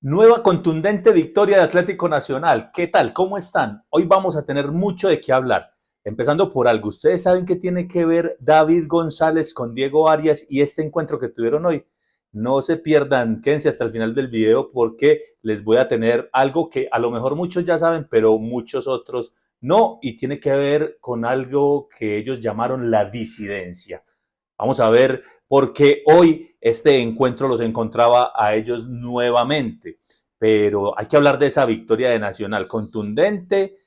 Nueva contundente victoria de Atlético Nacional. ¿Qué tal? ¿Cómo están? Hoy vamos a tener mucho de qué hablar. Empezando por algo. ¿Ustedes saben qué tiene que ver David González con Diego Arias y este encuentro que tuvieron hoy? No se pierdan, quédense hasta el final del video porque les voy a tener algo que a lo mejor muchos ya saben, pero muchos otros no, y tiene que ver con algo que ellos llamaron la disidencia. Vamos a ver por qué hoy este encuentro los encontraba a ellos nuevamente. Pero hay que hablar de esa victoria de Nacional contundente,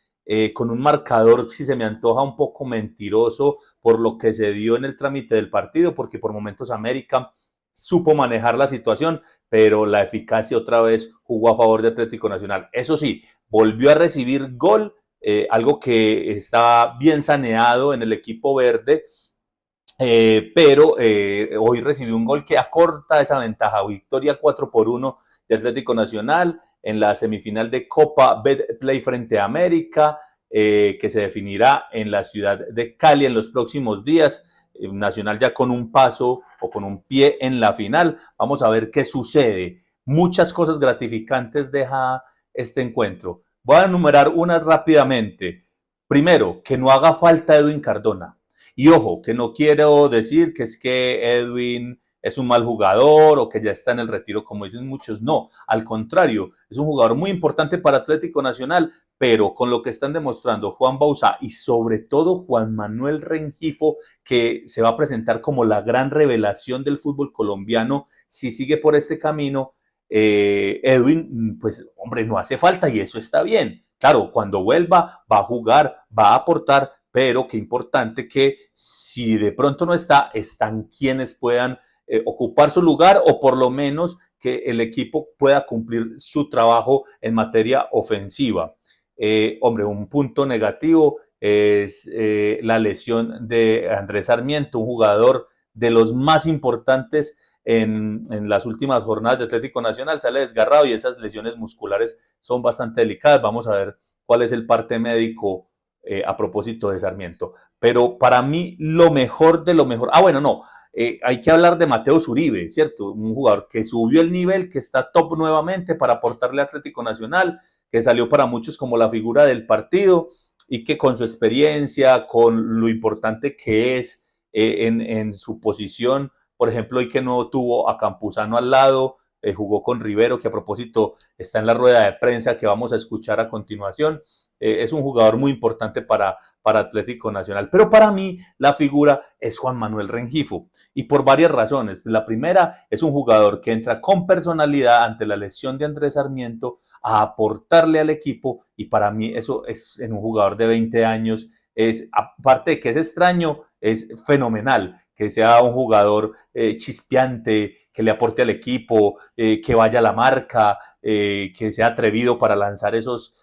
con un marcador, si se me antoja, un poco mentiroso por lo que se dio en el trámite del partido, porque por momentos América supo manejar la situación, pero la eficacia otra vez jugó a favor de Atlético Nacional. Eso sí, volvió a recibir gol, algo que está bien saneado en el equipo verde, pero hoy recibió un gol que acorta esa ventaja. Victoria 4-1 de Atlético Nacional en la semifinal de Copa Betplay frente a América, que se definirá en la ciudad de Cali en los próximos días. Nacional ya con un paso o con un pie en la final. Vamos a ver qué sucede. Muchas cosas gratificantes deja este encuentro. Voy a enumerar unas rápidamente. Primero, que no haga falta Edwin Cardona. Y ojo, que no quiero decir que es que Edwin es un mal jugador o que ya está en el retiro, como dicen muchos. No, al contrario, es un jugador muy importante para Atlético Nacional, pero con lo que están demostrando Juan Bauzá y sobre todo Juan Manuel Rengifo, que se va a presentar como la gran revelación del fútbol colombiano, si sigue por este camino, Edwin, pues hombre, no hace falta y eso está bien. Claro, cuando vuelva va a jugar, va a aportar, pero qué importante que si de pronto no está, están quienes puedan ocupar su lugar o por lo menos que el equipo pueda cumplir su trabajo en materia ofensiva. Hombre, un punto negativo es la lesión de Andrés Sarmiento, un jugador de los más importantes en las últimas jornadas de Atlético Nacional, sale desgarrado y esas lesiones musculares son bastante delicadas. Vamos a ver cuál es el parte médico a propósito de Sarmiento. Pero para mí lo mejor de lo mejor, bueno, no, hay que hablar de Mateo Zuribe, ¿cierto? Un jugador que subió el nivel, que está top nuevamente para aportarle a Atlético Nacional, que salió para muchos como la figura del partido y que con su experiencia, con lo importante que es en su posición, por ejemplo, hoy que no tuvo a Campuzano al lado, jugó con Rivero, que a propósito está en la rueda de prensa que vamos a escuchar a continuación. Es un jugador muy importante para Atlético Nacional. Pero para mí la figura es Juan Manuel Rengifo y por varias razones. La primera es un jugador que entra con personalidad ante la lesión de Andrés Sarmiento a aportarle al equipo y para mí eso es en un jugador de 20 años, es, aparte de que es extraño, es fenomenal que sea un jugador chispeante, que le aporte al equipo, que vaya a la marca, que sea atrevido para lanzar esos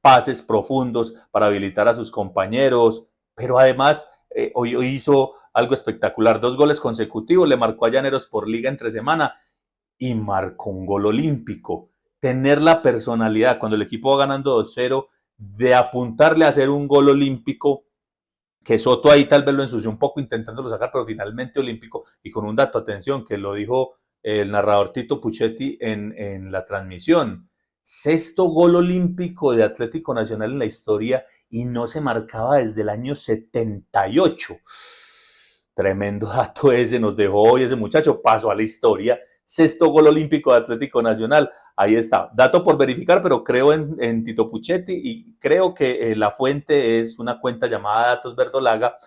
pases profundos para habilitar a sus compañeros, pero además hoy hizo algo espectacular, 2 goles consecutivos, le marcó a Llaneros por liga entre semana y marcó un gol olímpico. Tener la personalidad cuando el equipo va ganando 2-0 de apuntarle a hacer un gol olímpico, que Soto ahí tal vez lo ensució un poco intentándolo sacar, pero finalmente olímpico, y con un dato, atención, que lo dijo el narrador Tito Puchetti en la transmisión. Sexto gol olímpico de Atlético Nacional en la historia y no se marcaba desde el año 78. Tremendo dato ese nos dejó hoy ese muchacho, pasó a la historia. Sexto gol olímpico de Atlético Nacional. Ahí está. Dato por verificar, pero creo en Tito Puchetti y creo que la fuente es una cuenta llamada Datos Verdolaga,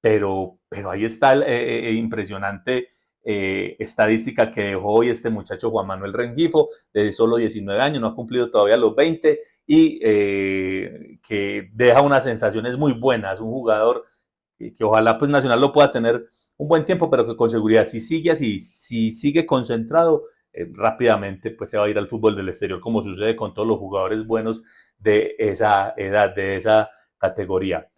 pero ahí está el impresionante estadística que dejó hoy este muchacho Juan Manuel Rengifo, de solo 19 años, no ha cumplido todavía los 20 y que deja unas sensaciones muy buenas. Un jugador que ojalá pues Nacional lo pueda tener un buen tiempo, pero que con seguridad si sigue así, si sigue concentrado, rápidamente pues se va a ir al fútbol del exterior, como sucede con todos los jugadores buenos de esa edad, de esa categoría.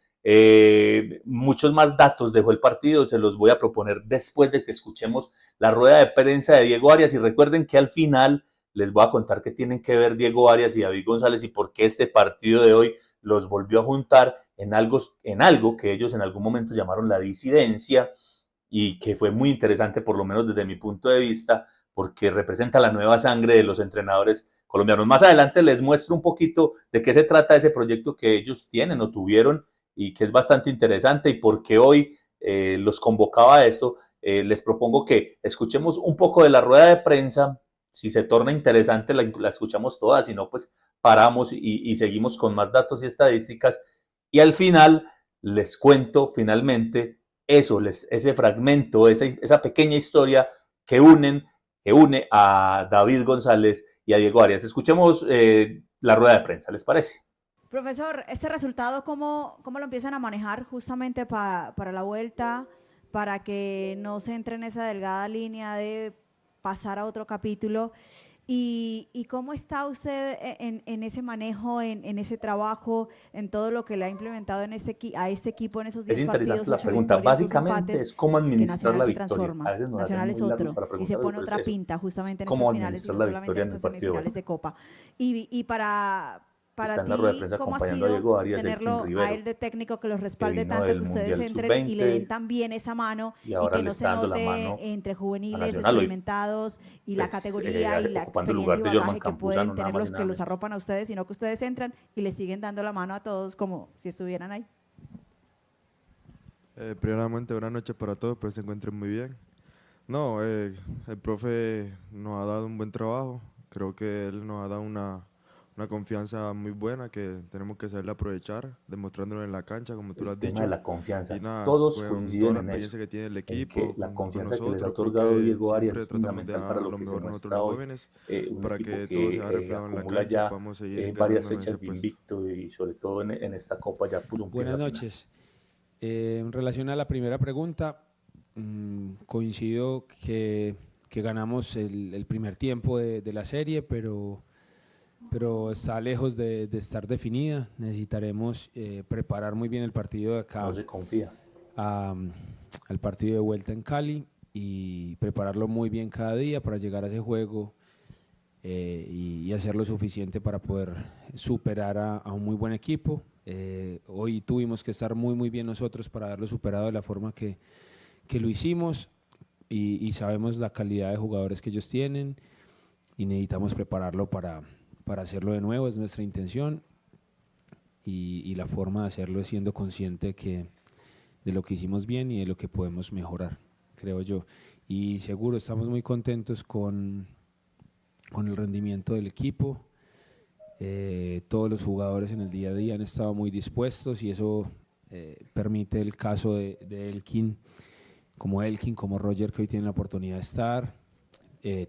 Muchos más datos dejó el partido, se los voy a proponer después de que escuchemos la rueda de prensa de Diego Arias y recuerden que al final les voy a contar qué tienen que ver Diego Arias y David González y por qué este partido de hoy los volvió a juntar en algo que ellos en algún momento llamaron la disidencia y que fue muy interesante, por lo menos desde mi punto de vista, porque representa la nueva sangre de los entrenadores colombianos. Más adelante les muestro un poquito de qué se trata ese proyecto que ellos tienen o tuvieron y que es bastante interesante y por qué hoy los convocaba a esto. Les propongo que escuchemos un poco de la rueda de prensa. Si se torna interesante, la escuchamos toda, si no, pues paramos y seguimos con más datos y estadísticas. Y al final les cuento finalmente eso, ese fragmento, esa pequeña historia que une a David González y a Diego Arias. Escuchemos la rueda de prensa, ¿les parece? Profesor, este resultado, ¿cómo lo empiezan a manejar justamente para la vuelta, para que no se entre en esa delgada línea de pasar a otro capítulo? ¿Y cómo está usted en ese manejo, en ese trabajo, en todo lo que le ha implementado a este equipo en esos Es 10 partidos, interesante la 8 pregunta. victorias, 2 Básicamente empates, es cómo y que administrar Nacional la se victoria. A transforma? veces nos hacen Nacional es muy largos otro para y se preguntarlo, pone pero es otra eso. pinta Es justamente en estas cómo finales y administrar no la solamente victoria en en el estas partido de hoy. semifinales de Copa. Y para Está en la rueda de ti, prensa ¿cómo ha acompañando a sido Diego Arias, Elkin tenerlo a Rivero, él de técnico que los que respalde vino tanto, que del ustedes Mundial entren y le den Sub-20 también esa mano y y ahora que le no se está dando la note mano entre a juveniles, Nacional. Hoy, experimentados y la pues, categoría y la ocupando el experiencia lugar y de Jorman bagaje que Campuzano, pueden nada tener más y los que nada los menos. arropan a ustedes, sino que ustedes entran y le siguen dando la mano a todos como si estuvieran ahí? Primeramente, buenas noches para todos, espero se encuentren muy bien. No, el profe nos ha dado un buen trabajo, creo que él nos ha dado una confianza muy buena que tenemos que saber aprovechar, demostrándolo en la cancha, como tú lo El has tema de dicho. la confianza. Y nada, Todos con toda coinciden la en eso, experiencia que tiene el en equipo, que la con confianza que les ha nosotros, creo otorgado que Diego Arias siempre es tratamos de fundamental para dar lo lo que se mejor nosotros muestra los hoy. jóvenes Un para equipo que todo se vea que reflejado en la acumula cancha y ya podamos seguir varias ganándonos ese fechas de puesto. invicto y sobre todo en esta Copa ya puso un pie en Buenas la final. noches. En relación a la primera pregunta, coincido que ganamos el primer tiempo de la serie, pero está lejos de estar definida. Necesitaremos preparar muy bien el partido de No acá se confía. al partido de vuelta en Cali y prepararlo muy bien cada día para llegar a ese juego y hacer lo suficiente para poder superar a un muy buen equipo. Hoy tuvimos que estar muy bien nosotros para haberlo superado de la forma que lo hicimos y sabemos la calidad de jugadores que ellos tienen y necesitamos prepararlo para hacerlo de nuevo, es nuestra intención y la forma de hacerlo es siendo consciente de lo que hicimos bien y de lo que podemos mejorar, creo yo. Y seguro estamos muy contentos con el rendimiento del equipo. Todos los jugadores en el día a día han estado muy dispuestos y eso permite el caso de Elkin, como Roger, que hoy tiene la oportunidad de estar,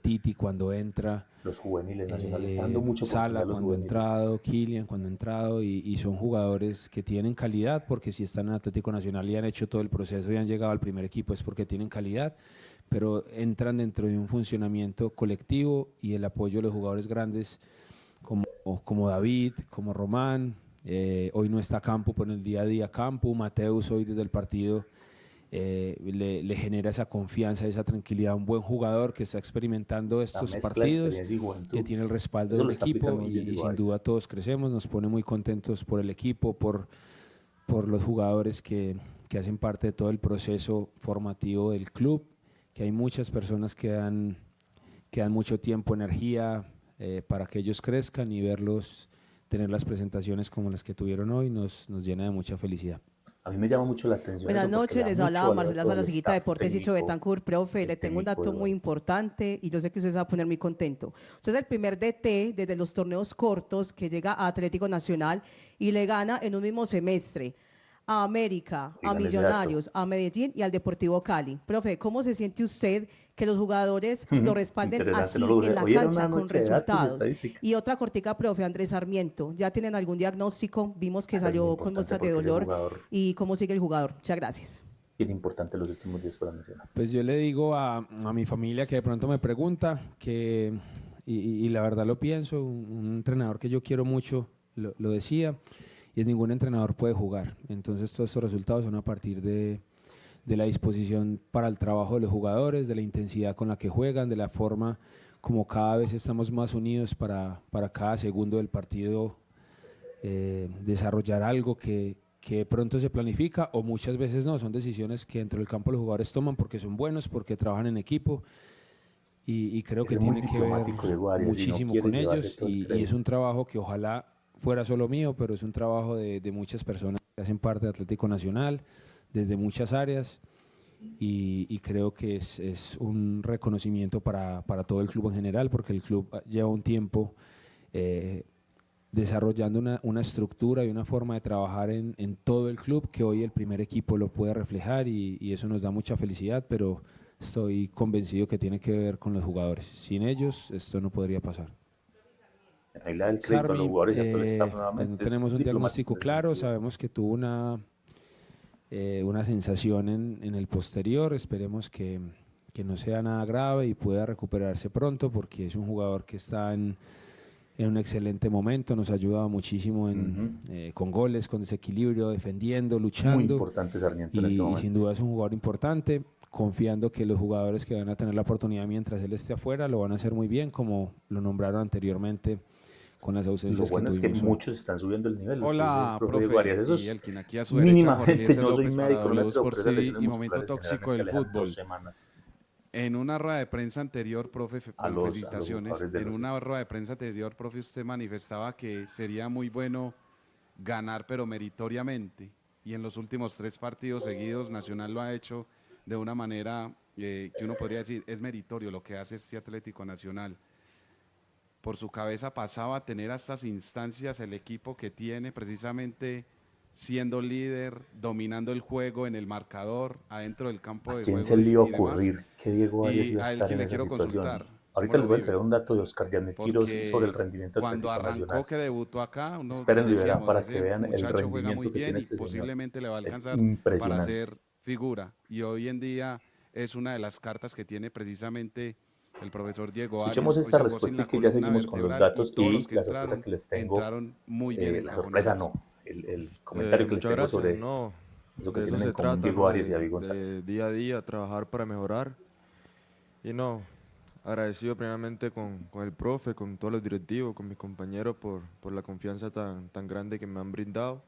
Titi cuando entra, Los juveniles nacionales están dando mucha oportunidad Sala a los cuando ha juveniles. entrado, Kylian cuando ha entrado y son jugadores que tienen calidad, porque si están en Atlético Nacional y han hecho todo el proceso y han llegado al primer equipo es porque tienen calidad, pero entran dentro de un funcionamiento colectivo y el apoyo de los jugadores grandes como David, como Román. Hoy no está Campo, pero en el día a día Campo, Mateus hoy desde el partido le genera esa confianza, esa tranquilidad a un buen jugador que está experimentando La estos mezcla de partidos, experiencia y juventud. que tiene el respaldo Eso del lo está aplicando equipo muy bien y Diego sin Arias. duda todos crecemos, nos pone muy contentos por el equipo, por los jugadores que hacen parte de todo el proceso formativo del club, que hay muchas personas que dan mucho tiempo, energía para que ellos crezcan y verlos tener las presentaciones como las que tuvieron hoy nos llena de mucha felicidad. A mí me llama mucho la atención Buenas eso porque le noches, da les mucho hablaba valor a Marcela todo el Salaciguita, staff Deportes Hicho técnico, Betancur. Profe, el le tengo un técnico de dato muy Arias. importante y yo sé que usted se va a poner muy contento. Usted es el primer DT desde los torneos cortos que llega a Atlético Nacional y le gana en un mismo semestre a América, a Oigan ese dato. Millonarios, a Medellín y al Deportivo Cali. Profe, ¿cómo se siente usted que los jugadores lo respalden Interesante, así no lo en la Hoy era cancha una con noche de datos y resultados? estadísticas. Y otra cortica, profe, Andrés Sarmiento, ¿ya tienen algún diagnóstico? Vimos que Eso es muy salió con importante muestras de porque ese dolor. jugador ¿Y cómo sigue el jugador? Muchas gracias. bien importante los últimos días para Nacional. Pues yo le digo a mi familia que de pronto me pregunta, y la verdad lo pienso, un entrenador que yo quiero mucho lo decía, y ningún entrenador puede jugar. Entonces todos estos resultados son a partir de la disposición para el trabajo de los jugadores, de la intensidad con la que juegan, de la forma como cada vez estamos más unidos para cada segundo del partido desarrollar algo que pronto se planifica o muchas veces no, son decisiones que dentro del campo los jugadores toman porque son buenos, porque trabajan en equipo y creo que Es muy tiene que ver diplomático Diego Arias y no muchísimo quiere con llevarle ellos todo el y es un crédito. trabajo que ojalá fuera solo mío, pero es un trabajo de muchas personas que hacen parte de Atlético Nacional, desde muchas áreas y creo que es un reconocimiento para todo el club en general, porque el club lleva un tiempo eh, desarrollando una estructura y una forma de trabajar en todo el club que hoy el primer equipo lo puede reflejar y eso nos da mucha felicidad, pero estoy convencido que tiene que ver con los jugadores. Sin ellos esto no podría pasar. Ahí le da el crédito a los Sarmi, jugadores y a todo el staff pues no nuevamente. tenemos Es un diplomático diagnóstico en ese claro, sentido. sabemos que tuvo una sensación en el posterior, esperemos que no sea nada grave y pueda recuperarse pronto porque es un jugador que está en un excelente momento, nos ha ayudado muchísimo Ujú. con goles, con desequilibrio, defendiendo, Muy luchando importante Sarmiento en este y sin momento. duda es un jugador importante, confiando que los jugadores que van a tener la oportunidad mientras él esté afuera lo van a hacer muy bien, como lo nombraron anteriormente con las Lo ausencias que bueno es que tuvimos hoy. muchos están subiendo el nivel, lo que dice el Hola, profe Diego profe, Arias. Eso y es Elkin, aquí a su derecha, Jorge mínimamente, Eliezer no soy López para médico, no me W atrevo, pero Sports esas TV lesiones y Momento musculares Tóxico generalmente del alejan dos Fútbol. semanas En una rueda de prensa anterior, profe, a bueno, los felicitaciones. jugadores de En los una rueda equipos. de prensa anterior, profe, usted manifestaba que sería muy bueno ganar, pero meritoriamente. Y en los últimos 3 partidos seguidos, Nacional lo ha hecho de una manera que uno podría decir es meritorio lo que hace este Atlético Nacional. Por su cabeza pasaba tener a estas instancias el equipo que tiene precisamente siendo líder, dominando el juego en el marcador, adentro del campo ¿A de quién se juego le iba a y demás. ocurrir que Diego Arias Y iba a a él estar que en le esa quiero consultar, situación? ¿cómo Ahorita les lo voy a entregar vive? un dato de Oscar Yamil Quiroz sobre el Porque rendimiento cuando atlético arrancó nacional. que debutó acá, uno Espérenlo y verán decíamos, para que ese vean el muchacho juega muy rendimiento que bien tiene y este señor. posiblemente le va a Es alcanzar para impresionante. ser figura. Y hoy en día es una de las cartas que tiene precisamente el profesor Diego Escuchemos Arias. Hoy esta llegó sin respuesta y la que ya columna seguimos con los vertebral y datos todos los y que la sorpresa que les tengo. entraron muy bien La sorpresa encajonados. no, el comentario que les Muchas tengo gracias. sobre No, eso que de eso tienen en se común trata, Diego ¿no? Arias y David González. De día a día trabajar para mejorar. Y no, agradecido primeramente con el profe, con todos los directivos, con mis compañeros por la confianza tan grande que me han brindado.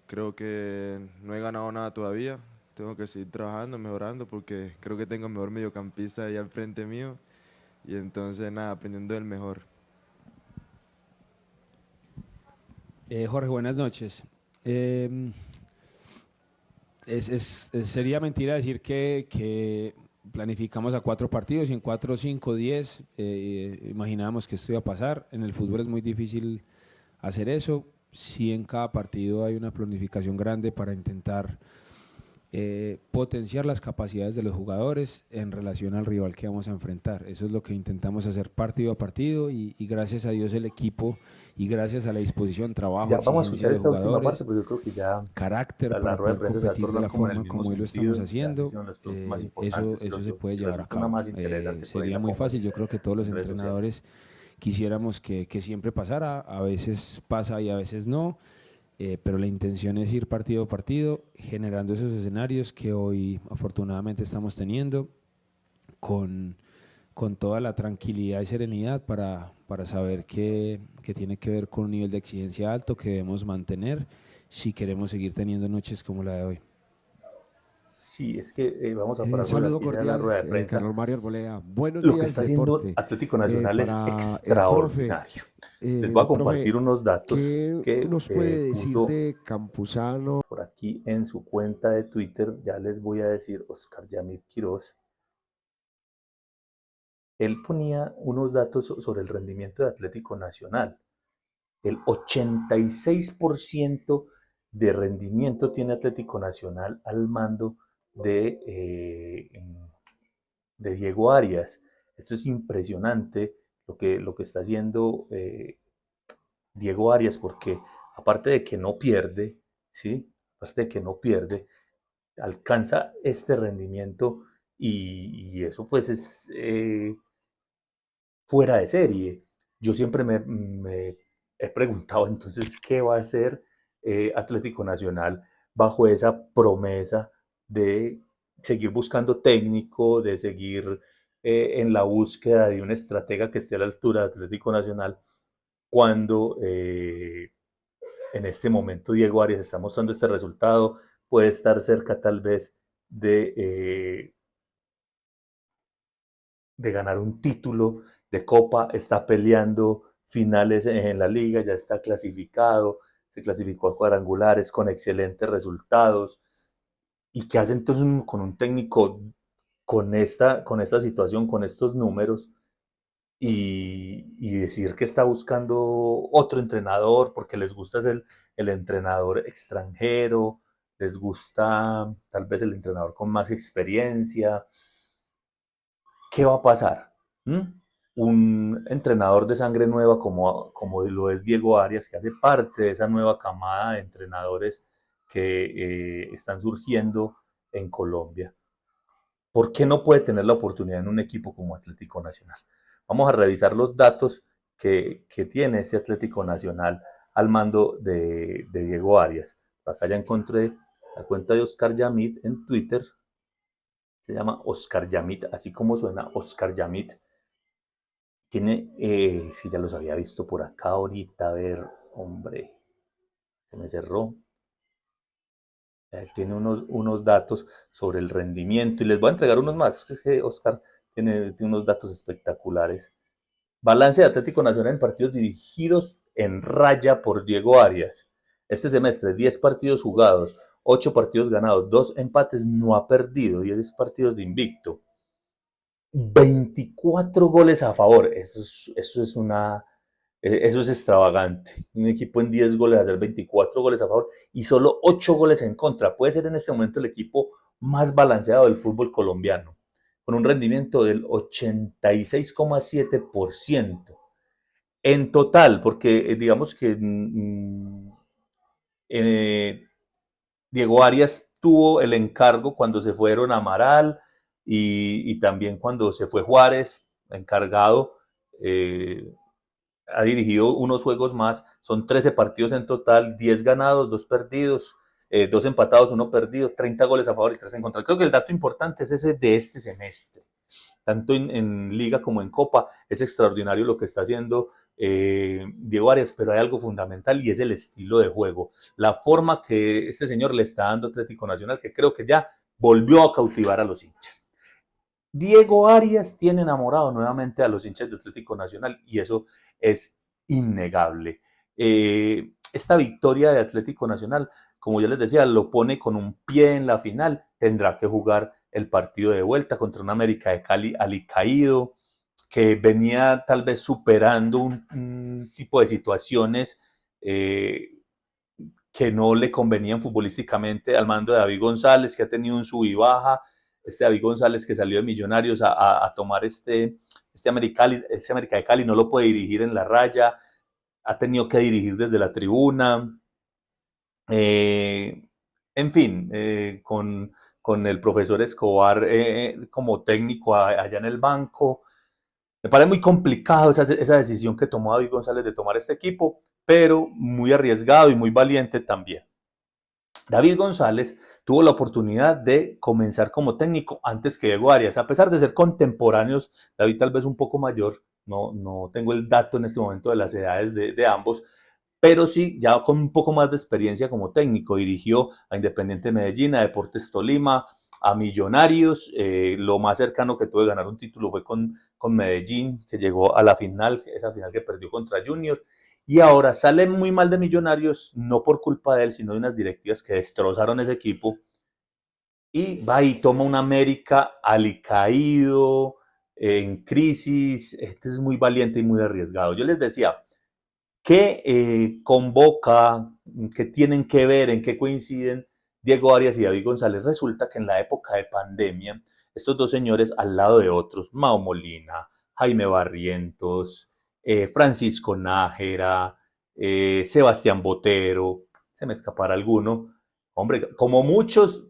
Creo que no he ganado nada todavía. Tengo que seguir trabajando, mejorando, porque creo que tengo el mejor mediocampista ahí al frente mío. Y entonces, nada, aprendiendo del mejor. Jorge, buenas noches. Eh, sería mentira decir que planificamos a 4 partidos y en 4, 5, 10 imaginábamos que esto iba a pasar. En el fútbol es muy difícil hacer eso. Sí, en cada partido hay una planificación grande para intentar potenciar las capacidades de los jugadores en relación al rival que vamos a enfrentar. Eso es lo que intentamos hacer partido a partido y gracias a Dios el equipo y gracias a la disposición, trabajo, Ya vamos a exigencia escuchar de esta última parte jugadores, porque yo creo que ya carácter la para rueda de poder prensa se va a competir de tornar la como en el forma mismo como hoy lo estamos sentido. Ya haciendo, hicieron las preguntas más eso, importantes, eso creo se yo. puede Si llevar a resulta una cabo. más interesante, por ahí Sería la muy pongo fácil, yo creo que todos los en redes sociales. entrenadores quisiéramos que siempre pasara, a veces pasa y a veces no, pero la intención es ir partido a partido, generando esos escenarios que hoy afortunadamente estamos teniendo con, con toda la tranquilidad y serenidad para saber que tiene que ver con un nivel de exigencia alto que debemos mantener si queremos seguir teniendo noches como la de hoy. Sí, es que vamos a parar por Saludo aquí ya la cordial, rueda de prensa. Carlos Mario Arboleda. Buenos Lo que días, está haciendo deporte. Atlético Nacional es Para el profe, extraordinario. Les voy a compartir profe, unos datos ¿qué que nos puede decir puso de Campuzano? por aquí en su cuenta de Twitter. Ya les voy a decir, Oscar Yamil Quiroz. Él ponía unos datos sobre el rendimiento de Atlético Nacional. El 86% de rendimiento tiene Atlético Nacional al mando de Diego Arias. Esto es impresionante lo que está haciendo Diego Arias, porque aparte de que no pierde, ¿sí? Aparte de que no pierde, alcanza este rendimiento y eso pues es fuera de serie. Yo siempre me he preguntado entonces qué va a hacer Atlético Nacional bajo esa promesa de seguir buscando técnico, de seguir en la búsqueda de un estratega que esté a la altura de Atlético Nacional, cuando en este momento Diego Arias está mostrando este resultado, puede estar cerca tal vez de de ganar un título de Copa, está peleando finales en la liga, ya está clasificado, se clasificó a cuadrangulares con excelentes resultados. ¿Y qué hace entonces con un técnico con esta situación, con estos números? Y decir que está buscando otro entrenador porque les gusta el entrenador extranjero, les gusta tal vez el entrenador con más experiencia. ¿Qué va a pasar? ¿Mm? Un entrenador de sangre nueva como lo es Diego Arias, que hace parte de esa nueva camada de entrenadores que están surgiendo en Colombia. ¿Por qué no puede tener la oportunidad en un equipo como Atlético Nacional? Vamos a revisar los datos que tiene este Atlético Nacional al mando de Diego Arias. Acá ya encontré la cuenta de Oscar Yamit en Twitter. Se llama Oscar Yamit, así como suena Oscar Yamit. Tiene, si ya los había visto por acá ahorita, a ver, hombre, se me cerró. Él tiene unos datos sobre el rendimiento y les voy a entregar unos más. Es que Oscar tiene unos datos espectaculares. Balance de Atlético Nacional en partidos dirigidos en raya por Diego Arias. Este semestre, 10 partidos jugados, 8 partidos ganados, 2 empates, no ha perdido, 10 partidos de invicto. 24 goles a favor. Eso es extravagante. Un equipo en 10 goles hacer 24 goles a favor y solo 8 goles en contra. Puede ser en este momento el equipo más balanceado del fútbol colombiano, con un rendimiento del 86,7%. En total, porque digamos que eh, Diego Arias tuvo el encargo cuando se fueron Amaral y también cuando se fue Juárez, encargado. Ha dirigido unos juegos más, son 13 partidos en total, 10 ganados, 2 perdidos, 2 empatados, 1 perdido, 30 goles a favor y 3 en contra. Creo que el dato importante es ese de este semestre. Tanto en Liga como en Copa, es extraordinario lo que está haciendo Diego Arias, pero hay algo fundamental y es el estilo de juego. La forma que este señor le está dando a Atlético Nacional, que creo que ya volvió a cautivar a los hinchas. Diego Arias tiene enamorado nuevamente a los hinchas de Atlético Nacional y eso es innegable. Esta victoria de Atlético Nacional, como ya les decía, lo pone con un pie en la final. Tendrá que jugar el partido de vuelta contra un América de Cali alicaído, que venía tal vez superando un tipo de situaciones que no le convenían futbolísticamente al mando de David González, que ha tenido un sub y baja. David González que salió de Millonarios a tomar este América de Cali, no lo puede dirigir en la raya, ha tenido que dirigir desde la tribuna. En fin, con el profesor Escobar como técnico allá en el banco. Me parece muy complicado esa decisión que tomó David González de tomar este equipo, pero muy arriesgado y muy valiente también. David González tuvo la oportunidad de comenzar como técnico antes que Diego Arias, a pesar de ser contemporáneos, David tal vez un poco mayor, no tengo el dato en este momento de las edades de ambos, pero sí, ya con un poco más de experiencia como técnico, dirigió a Independiente Medellín, a Deportes Tolima, a Millonarios, lo más cercano que tuve de ganar un título fue con Medellín, que llegó a la final, esa final que perdió contra Junior, y ahora sale muy mal de Millonarios, no por culpa de él, sino de unas directivas que destrozaron ese equipo, y va y toma un América alicaído, en crisis. Este es muy valiente y muy arriesgado. Yo les decía, ¿qué convoca, qué tienen que ver, en qué coinciden Diego Arias y David González? Resulta que en la época de pandemia, estos dos señores al lado de otros, Mao Molina, Jaime Barrientos, Francisco Nájera, Sebastián Botero, se me escapará alguno, hombre, como muchos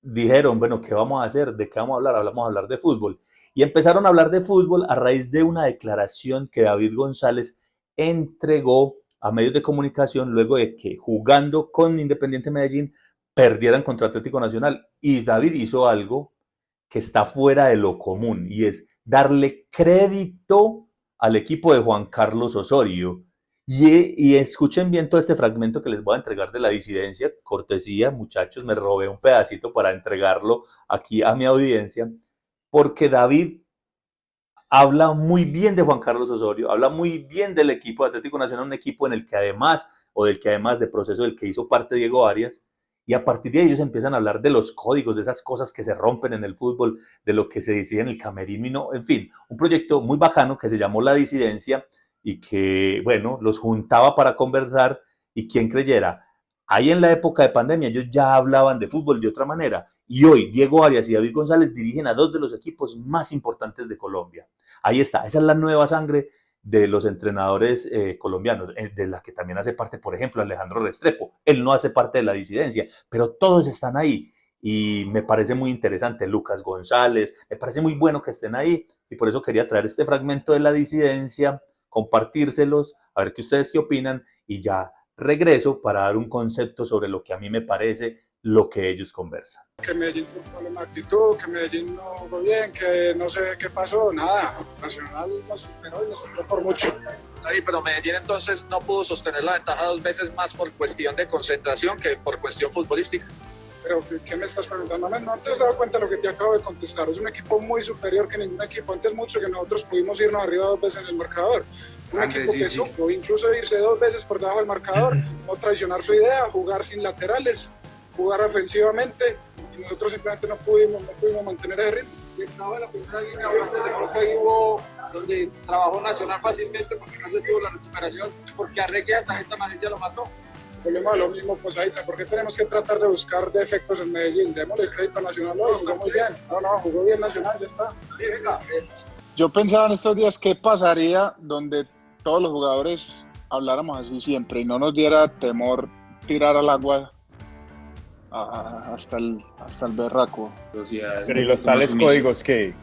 dijeron, bueno, ¿qué vamos a hacer? ¿De qué vamos a hablar? Vamos a hablar de fútbol. Y empezaron a hablar de fútbol a raíz de una declaración que David González entregó a medios de comunicación luego de que jugando con Independiente Medellín perdieran contra Atlético Nacional. Y David hizo algo que está fuera de lo común y es darle crédito al equipo de Juan Carlos Osorio. Y escuchen bien todo este fragmento que les voy a entregar de la disidencia, cortesía, muchachos, me robé un pedacito para entregarlo aquí a mi audiencia, porque David habla muy bien de Juan Carlos Osorio, habla muy bien del equipo de Atlético Nacional, un equipo en el que además, o del que además de proceso del que hizo parte Diego Arias, y a partir de ahí ellos empiezan a hablar de los códigos, de esas cosas que se rompen en el fútbol, de lo que se decía en el camerino, y no, en fin, un proyecto muy bacano que se llamó La Disidencia y que, bueno, los juntaba para conversar y quien creyera, ahí en la época de pandemia ellos ya hablaban de fútbol de otra manera y hoy Diego Arias y David González dirigen a dos de los equipos más importantes de Colombia. Ahí está, esa es la nueva sangre de los entrenadores colombianos, de la que también hace parte, por ejemplo, Alejandro Restrepo. Él no hace parte de la disidencia, pero todos están ahí y me parece muy interesante. Lucas González, me parece muy bueno que estén ahí y por eso quería traer este fragmento de la disidencia, compartírselos, a ver qué ustedes qué opinan y ya regreso para dar un concepto sobre lo que a mí me parece lo que ellos conversan. Que Medellín tuvo un problema de actitud, que Medellín no jugó bien, que no sé qué pasó, nada. Nacional nos superó y nos superó por mucho. David, pero Medellín entonces no pudo sostener la ventaja 2 veces más por cuestión de concentración que por cuestión futbolística. Pero, ¿qué me estás preguntando? ¿No te has dado cuenta de lo que te acabo de contestar? Es un equipo muy superior que ningún equipo. Antes mucho que nosotros pudimos irnos arriba 2 veces en el marcador. Un equipo que supo incluso irse 2 veces por debajo del marcador, no traicionar su idea, jugar sin laterales, jugar ofensivamente, y nosotros simplemente no pudimos mantener ese ritmo. Y estaba en la primera línea, donde hubo, donde trabajó Nacional fácilmente porque no se tuvo la recuperación, porque Arregui de tarjeta amarilla lo mató. Volvemos a lo mismo, Posadita, ¿por qué tenemos que tratar de buscar defectos en Medellín? Démosle el crédito a Nacional hoy, jugó muy bien. No, jugó bien Nacional, ya está. Yo pensaba en estos días qué pasaría donde todos los jugadores habláramos así siempre y no nos diera temor tirar al agua hasta el berraco. Pero ¿y los tales códigos qué?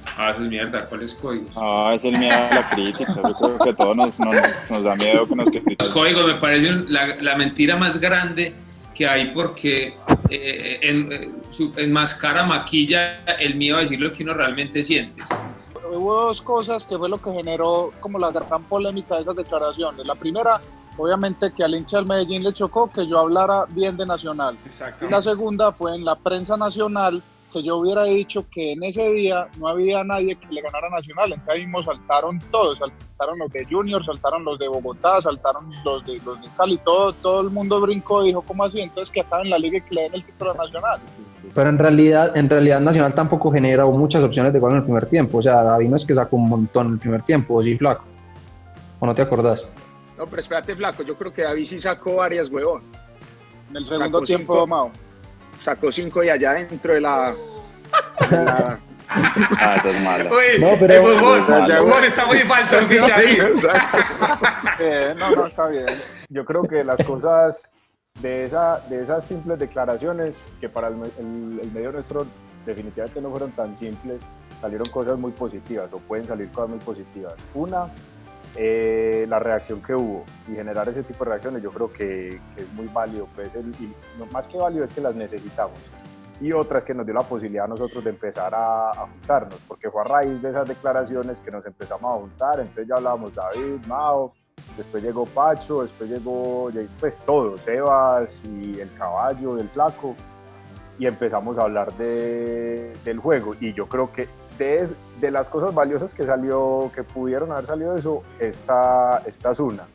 Eso es mierda, ¿cuáles códigos? Es el miedo a la crítica. Yo creo que a todos nos da miedo que nos critiquen. Los códigos me parecen la mentira más grande que hay porque enmascara, maquilla el miedo a decir lo que uno realmente siente. Hubo 2 cosas que fue lo que generó como la gran polémica de esas declaraciones. La primera, obviamente, que al hincha del Medellín le chocó que yo hablara bien de Nacional. Y la segunda fue en la prensa nacional que yo hubiera dicho que en ese día no había nadie que le ganara a Nacional. Entonces mismo saltaron todos, saltaron los de Junior, saltaron los de Bogotá, saltaron los de Cali, todo el mundo brincó, dijo, ¿cómo así? Entonces que acá en la liga y que le den el título a Nacional. Pero en realidad Nacional tampoco generó muchas opciones de gol en el primer tiempo. O sea, David no es que sacó un montón en el primer tiempo, ¿sí, Flaco? ¿O no te acordás? No, pero espérate, Flaco, yo creo que David sí sacó varias, huevón. En el segundo tiempo, Mao. Sacó 5 de allá dentro de la... Eso es malo. Uy, no, pero el fútbol está muy falso, No, está bien. Yo creo que las cosas de esas simples declaraciones, que para el medio nuestro definitivamente no fueron tan simples, salieron cosas muy positivas o pueden salir cosas muy positivas. Una, la reacción que hubo y generar ese tipo de reacciones yo creo que es muy válido, pues, y más que válido es que las necesitamos. Y otra es que nos dio la posibilidad a nosotros de empezar a juntarnos, porque fue a raíz de esas declaraciones que nos empezamos a juntar. Entonces ya hablábamos David, Mao, después llegó Pacho, después llegó pues todos, Sebas y el Caballo, el Flaco, y empezamos a hablar del juego. Y yo creo que de las cosas valiosas que pudieron haber salido de eso, esta es una.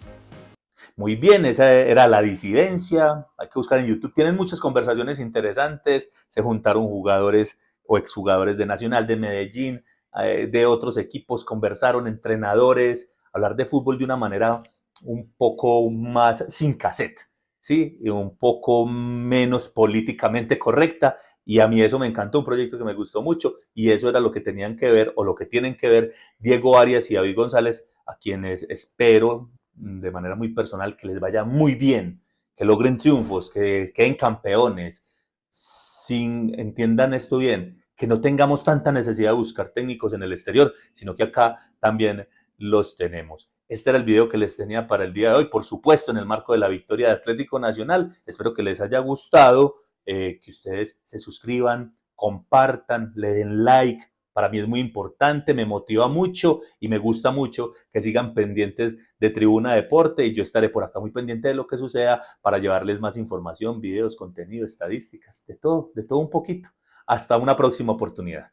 Muy bien, esa era La Disidencia, hay que buscar en YouTube, tienen muchas conversaciones interesantes, se juntaron jugadores o exjugadores de Nacional, de Medellín, de otros equipos, conversaron entrenadores, hablar de fútbol de una manera un poco más sin cassette, ¿sí? Y un poco menos políticamente correcta, y a mí eso me encantó, un proyecto que me gustó mucho, y eso era lo que tenían que ver, o lo que tienen que ver Diego Arias y David González, a quienes espero de manera muy personal que les vaya muy bien, que logren triunfos, que queden campeones, entiendan esto bien, que no tengamos tanta necesidad de buscar técnicos en el exterior, sino que acá también los tenemos. Este era el video que les tenía para el día de hoy, por supuesto en el marco de la victoria de Atlético Nacional. Espero que les haya gustado, que ustedes se suscriban, compartan, le den like. Para mí es muy importante, me motiva mucho y me gusta mucho que sigan pendientes de Tribuna Deporte, y yo estaré por acá muy pendiente de lo que suceda para llevarles más información, videos, contenido, estadísticas, de todo un poquito. Hasta una próxima oportunidad.